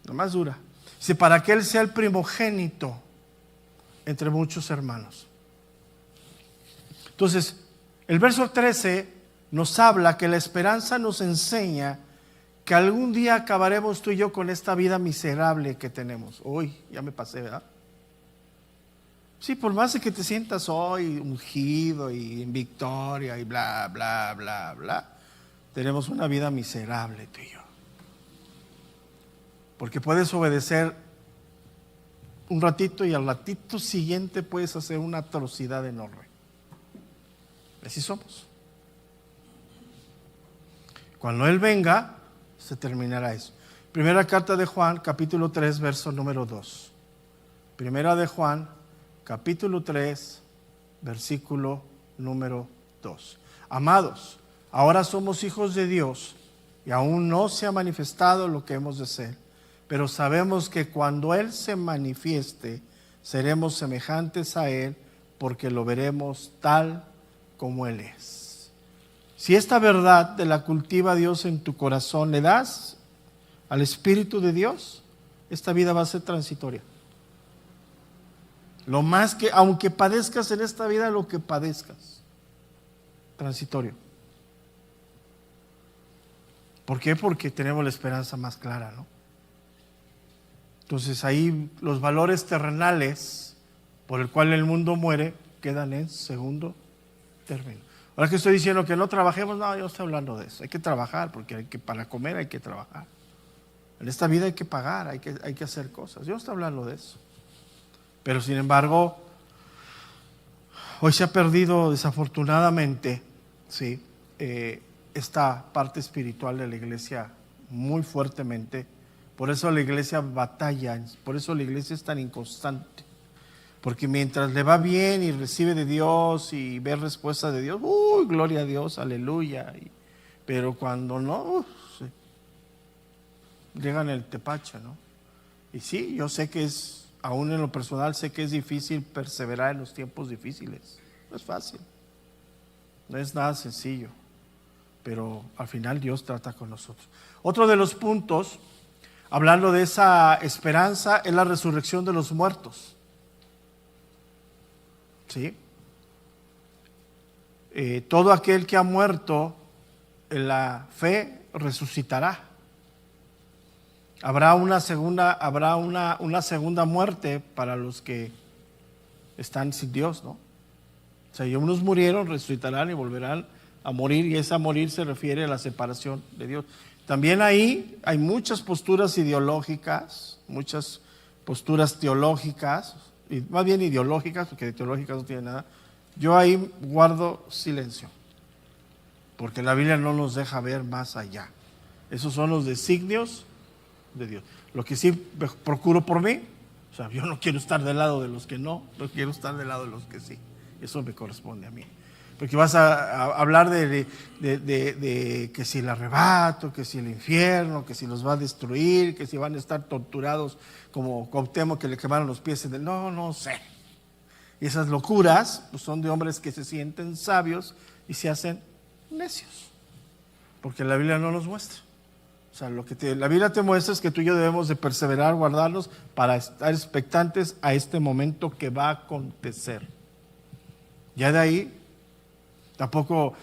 La más dura. Dice, para que Él sea el primogénito entre muchos hermanos. Entonces, el verso 13 nos habla que la esperanza nos enseña que algún día acabaremos tú y yo con esta vida miserable que tenemos. Uy, ya me pasé, ¿verdad? Sí, por más de que te sientas hoy ungido y en victoria y bla, bla, bla, bla, tenemos una vida miserable tú y yo. Porque puedes obedecer un ratito y al ratito siguiente puedes hacer una atrocidad enorme. Así somos. Cuando Él venga, se terminará eso. Primera carta de Juan, capítulo 3, verso número 2. Primera de Juan, capítulo 3, versículo número 2. Amados, ahora somos hijos de Dios y aún no se ha manifestado lo que hemos de ser, pero sabemos que cuando Él se manifieste, seremos semejantes a Él, porque lo veremos tal como Él es. Si esta verdad te la cultiva Dios en tu corazón, le das al Espíritu de Dios, esta vida va a ser transitoria. Lo más que, aunque padezcas en esta vida, lo que padezcas, transitorio. ¿Por qué? Porque tenemos la esperanza más clara, ¿no? Entonces ahí los valores terrenales por el cual el mundo muere quedan en segundo término. Ahora que estoy diciendo que no trabajemos, no, yo no estoy hablando de eso. Hay que trabajar, porque para comer hay que trabajar. En esta vida hay que pagar, hay que hacer cosas. Yo no estoy hablando de eso. Pero sin embargo, hoy se ha perdido desafortunadamente, sí, esta parte espiritual de la iglesia muy fuertemente. Por eso la iglesia batalla, por eso la iglesia es tan inconstante. Porque mientras le va bien y recibe de Dios y ve respuesta de Dios, ¡uy, gloria a Dios, aleluya! Pero cuando no, sí, llegan el tepache, ¿no? Y sí, yo sé que es, aún en lo personal, sé que es difícil perseverar en los tiempos difíciles. No es fácil, no es nada sencillo, pero al final Dios trata con nosotros. Otro de los puntos, hablando de esa esperanza, es la resurrección de los muertos. ¿Sí? Todo aquel que ha muerto en la fe resucitará. Habrá una segunda muerte para los que están sin Dios, ¿no? O sea, y unos murieron, resucitarán y volverán a morir, y esa morir se refiere a la separación de Dios. También ahí hay muchas posturas ideológicas, muchas posturas teológicas, y más bien ideológicas, porque de teológicas no tiene nada. Yo ahí guardo silencio, porque la Biblia no nos deja ver más allá. Esos son los designios de Dios. Lo que sí procuro por mí, o sea, yo no quiero estar del lado de los que no quiero estar del lado de los que sí. Eso me corresponde a mí. Porque vas a hablar de que si el arrebato, que si el infierno, que si los va a destruir, que si van a estar torturados como Cuauhtémoc, que le quemaron los pies en el... No sé. Y esas locuras pues son de hombres que se sienten sabios y se hacen necios. Porque la Biblia no los muestra. O sea, lo que la Biblia te muestra es que tú y yo debemos de perseverar, guardarlos para estar expectantes a este momento que va a acontecer. Ya de ahí, tampoco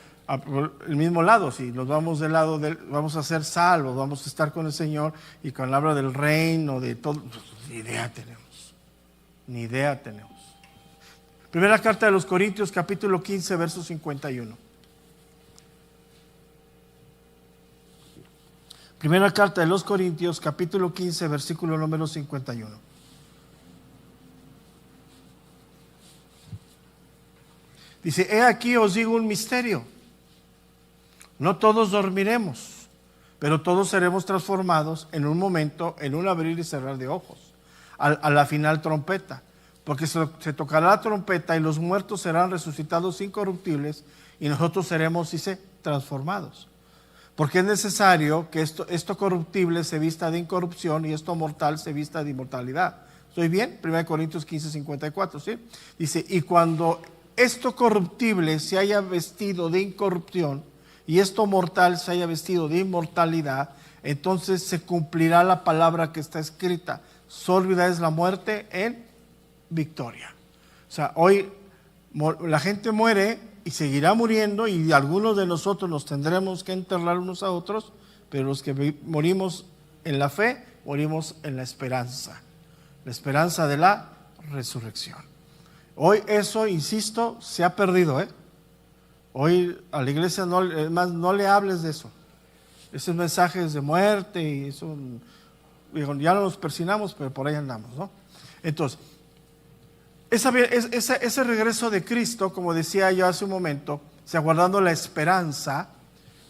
el mismo lado, si nos vamos del lado vamos a ser salvos, vamos a estar con el Señor y con la habla del reino, de todo, pues, ni idea tenemos. Primera carta de los Corintios, capítulo 15, verso 51. Primera carta de los Corintios, capítulo 15, versículo número 51. Dice, he aquí os digo un misterio. No todos dormiremos, pero todos seremos transformados en un momento, en un abrir y cerrar de ojos, a la final trompeta. Porque se tocará la trompeta y los muertos serán resucitados incorruptibles y nosotros seremos, dice, transformados. Porque es necesario que esto corruptible se vista de incorrupción y esto mortal se vista de inmortalidad. ¿Estoy bien? 1 Corintios 15, 54, ¿sí? Dice, y cuando esto corruptible se haya vestido de incorrupción y esto mortal se haya vestido de inmortalidad, entonces se cumplirá la palabra que está escrita: sólida es la muerte en victoria. O sea, hoy la gente muere y seguirá muriendo, y algunos de nosotros nos tendremos que enterrar unos a otros, pero los que morimos en la fe, morimos en la esperanza de la resurrección. Hoy eso, insisto, se ha perdido, Hoy a la iglesia no le hables de eso. Esos mensajes de muerte y eso, ya no nos persinamos, pero por ahí andamos, ¿no? Entonces, ese regreso de Cristo, como decía yo hace un momento, aguardando la esperanza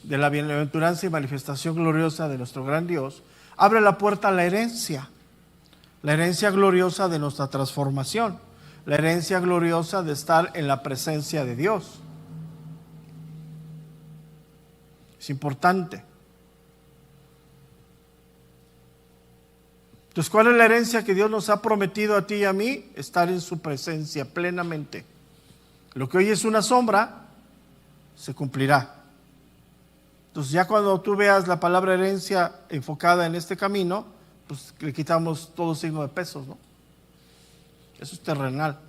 de la bienaventuranza y manifestación gloriosa de nuestro gran Dios, abre la puerta a la herencia gloriosa de nuestra transformación, la herencia gloriosa de estar en la presencia de Dios. Es importante. Entonces, ¿cuál es la herencia que Dios nos ha prometido a ti y a mí? Estar en su presencia plenamente. Lo que hoy es una sombra, se cumplirá. Entonces, ya cuando tú veas la palabra herencia enfocada en este camino, pues le quitamos todo signo de pesos, ¿no? Eso es terrenal.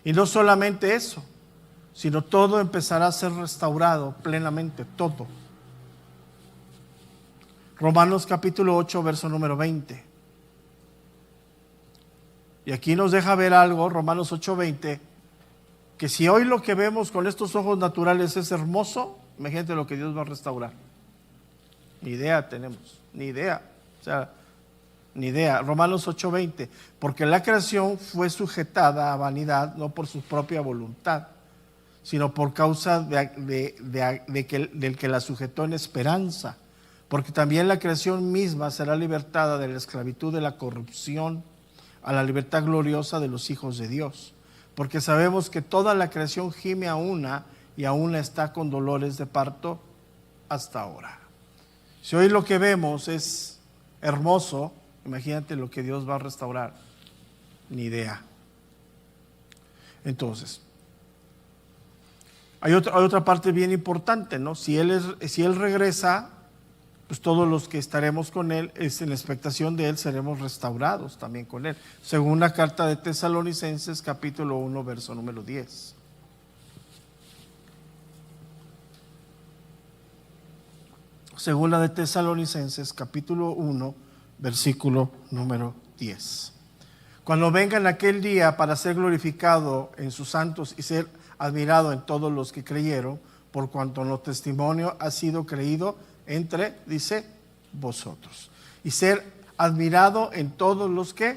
Y no solamente eso, sino todo empezará a ser restaurado plenamente, todo. Romanos capítulo 8, verso número 20. Y aquí nos deja ver algo, Romanos 8, 20, que si hoy lo que vemos con estos ojos naturales es hermoso, imagínate lo que Dios va a restaurar. Ni idea tenemos, ni idea. O sea, ni idea. Romanos 8, 20. Porque la creación fue sujetada a vanidad, no por su propia voluntad, sino por causa del que la sujetó en esperanza. porque también la creación misma será libertada de la esclavitud de la corrupción a la libertad gloriosa de los hijos de Dios. Porque sabemos que toda la creación gime a una y aún está con dolores de parto hasta ahora. Si hoy lo que vemos es hermoso, imagínate lo que Dios va a restaurar. Ni idea. Entonces, hay otra parte bien importante, ¿no? Si Él regresa, pues todos los que estaremos con Él, en la expectación de Él, seremos restaurados también con Él. Según la carta de Tesalonicenses, capítulo 1, verso número 10. Según la de Tesalonicenses, capítulo 1, versículo número 10. Cuando venga en aquel día para ser glorificado en sus santos y ser admirado en todos los que creyeron, por cuanto no testimonio ha sido creído entre, dice, vosotros. Y ser admirado en todos los que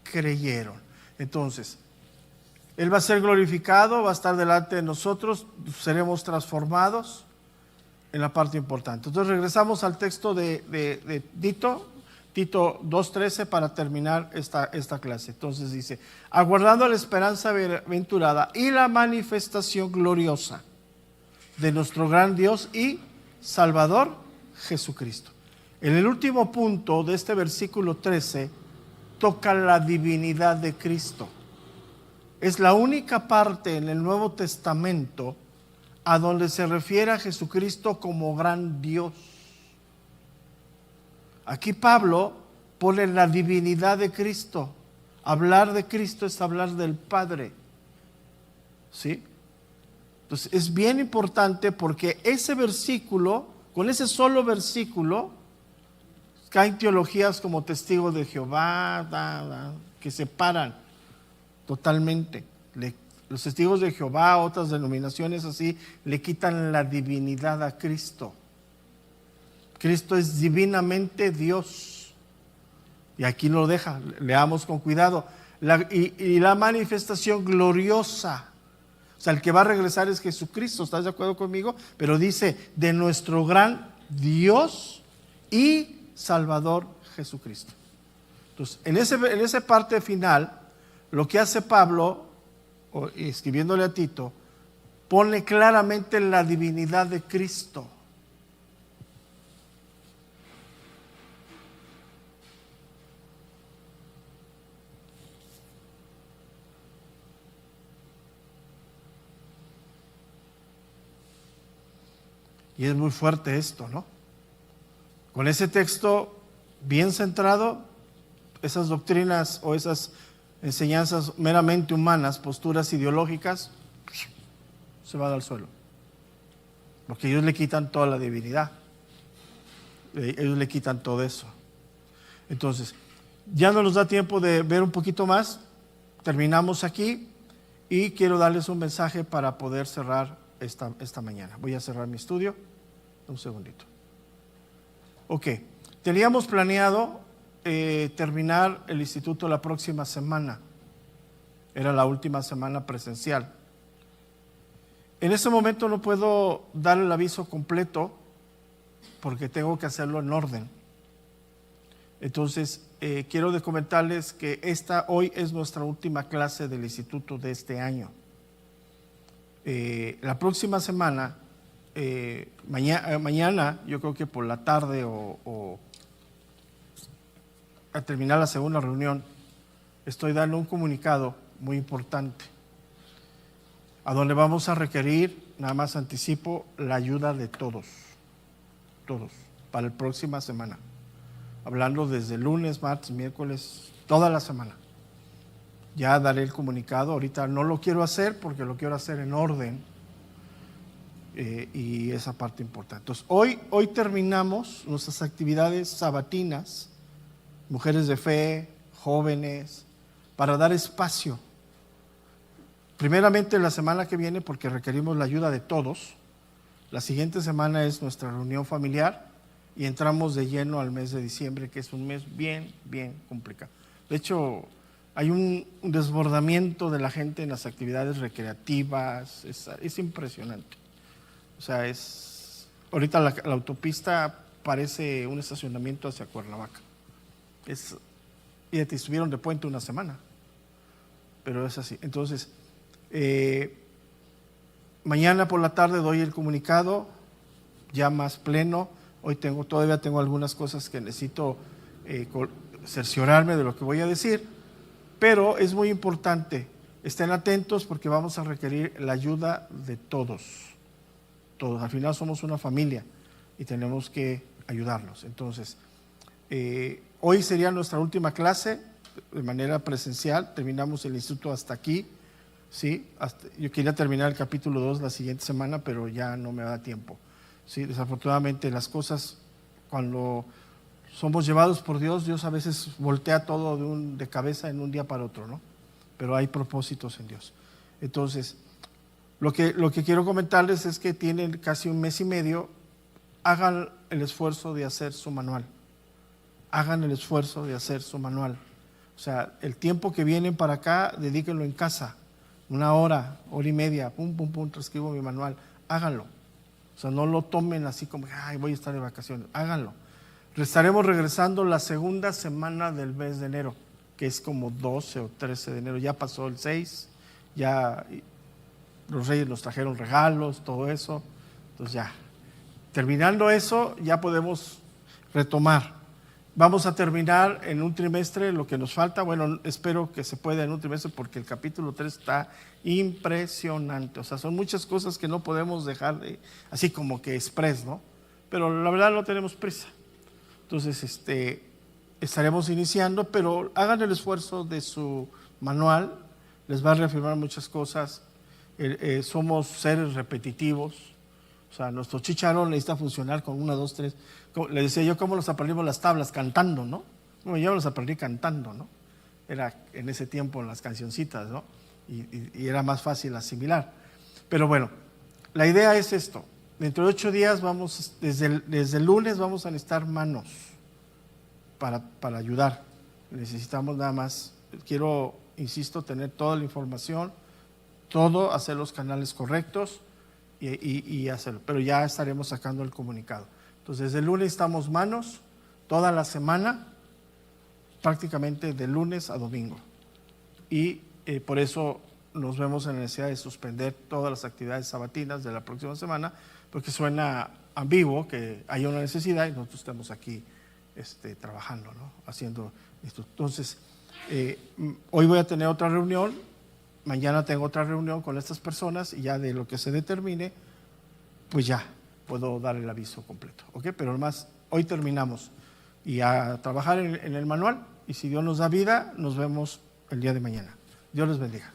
creyeron. Entonces, Él va a ser glorificado, va a estar delante de nosotros, seremos transformados en la parte importante. Entonces regresamos al texto de Tito 2:13 para terminar esta clase. Entonces dice, aguardando la esperanza bienaventurada y la manifestación gloriosa de nuestro gran Dios y Salvador Jesucristo. En el último punto de este versículo 13 toca la divinidad de Cristo. Es la única parte en el Nuevo Testamento a donde se refiere a Jesucristo como gran Dios. Aquí Pablo pone la divinidad de Cristo. Hablar de Cristo es hablar del Padre. ¿Sí? Entonces es bien importante porque ese versículo, con ese solo versículo, caen teologías como testigos de Jehová, que separan totalmente. Los testigos de Jehová, otras denominaciones así, le quitan la divinidad a Cristo. Cristo es divinamente Dios. Y aquí lo deja, leamos con cuidado. Y la manifestación gloriosa. O sea, el que va a regresar es Jesucristo, ¿estás de acuerdo conmigo? Pero dice, de nuestro gran Dios y Salvador Jesucristo. Entonces, en esa parte final, lo que hace Pablo, escribiéndole a Tito, pone claramente la divinidad de Cristo. Y es muy fuerte esto, ¿no? Con ese texto bien centrado, esas doctrinas o esas enseñanzas meramente humanas, posturas ideológicas, se van al suelo. Porque ellos le quitan toda la divinidad. Ellos le quitan todo eso. Entonces, ya no nos da tiempo de ver un poquito más. Terminamos aquí y quiero darles un mensaje para poder cerrar esta mañana. Voy a cerrar mi estudio. Un segundito. Ok, teníamos planeado terminar el instituto la próxima semana. Era la última semana presencial. En este momento no puedo dar el aviso completo porque tengo que hacerlo en orden. Entonces, quiero comentarles que hoy es nuestra última clase del instituto de este año. La próxima semana, mañana, yo creo que por la tarde o al terminar la segunda reunión, estoy dando un comunicado muy importante, a donde vamos a requerir, nada más anticipo, la ayuda de todos, para la próxima semana. Hablando desde lunes, martes, miércoles, toda la semana. Ya daré el comunicado, ahorita no lo quiero hacer porque lo quiero hacer en orden, y esa parte importante. Entonces, hoy terminamos nuestras actividades sabatinas, mujeres de fe, jóvenes, para dar espacio. Primeramente la semana que viene, porque requerimos la ayuda de todos. La siguiente semana es nuestra reunión familiar y entramos de lleno al mes de diciembre, que es un mes bien complicado. De hecho, hay un desbordamiento de la gente en las actividades recreativas, es impresionante. O sea, ahorita la autopista parece un estacionamiento hacia Cuernavaca. Y te estuvieron de puente una semana, pero es así. Entonces, mañana por la tarde doy el comunicado ya más pleno. Hoy todavía tengo algunas cosas que necesito cerciorarme de lo que voy a decir, pero es muy importante, estén atentos porque vamos a requerir la ayuda de todos. Todos, al final somos una familia y tenemos que ayudarnos. Entonces, hoy sería nuestra última clase de manera presencial, terminamos el instituto hasta aquí, ¿sí? Yo quería terminar el capítulo 2 la siguiente semana, pero ya no me da tiempo, ¿sí? Desafortunadamente las cosas, cuando somos llevados por Dios, Dios a veces voltea todo de cabeza en un día para otro, ¿no? Pero hay propósitos en Dios. Entonces, lo que quiero comentarles es que tienen casi un mes y medio. Hagan el esfuerzo de hacer su manual. Hagan el esfuerzo de hacer su manual. O sea, el tiempo que vienen para acá, dedíquenlo en casa. 1 hora, hora y media, transcribo mi manual. Háganlo. O sea, no lo tomen así como, ay, voy a estar de vacaciones. Háganlo. Estaremos regresando la segunda semana del mes de enero, que es como 12 o 13 de enero. Ya pasó el 6, ya los reyes nos trajeron regalos, todo eso. Entonces ya, terminando eso, ya podemos retomar. Vamos a terminar en un trimestre lo que nos falta. Bueno, espero que se pueda en un trimestre porque el capítulo 3 está impresionante. O sea, son muchas cosas que no podemos dejar así como que express, ¿no? Pero la verdad no tenemos prisa. Entonces, estaremos iniciando, pero hagan el esfuerzo de su manual. Les va a reafirmar muchas cosas. Somos seres repetitivos. O sea, nuestro chicharrón necesita funcionar con 1, 2, 3. Le decía yo, ¿cómo los aprendimos las tablas? Cantando, ¿no? Bueno, yo los aprendí cantando, ¿no? Era en ese tiempo en las cancioncitas, ¿no? Y era más fácil asimilar. Pero bueno, la idea es esto. Dentro de 8 días vamos, desde el lunes vamos a necesitar manos para ayudar. Necesitamos nada más, quiero, insisto, tener toda la información, todo, hacer los canales correctos y hacerlo. Pero ya estaremos sacando el comunicado. Entonces, desde el lunes estamos manos, toda la semana, prácticamente de lunes a domingo. Y por eso nos vemos en la necesidad de suspender todas las actividades sabatinas de la próxima semana, porque suena ambiguo que hay una necesidad y nosotros estamos aquí trabajando, ¿no? Haciendo esto. Entonces, hoy voy a tener otra reunión, mañana tengo otra reunión con estas personas y ya de lo que se determine, pues ya puedo dar el aviso completo, ¿ok? Pero además, hoy terminamos y a trabajar en el manual y si Dios nos da vida, nos vemos el día de mañana. Dios les bendiga.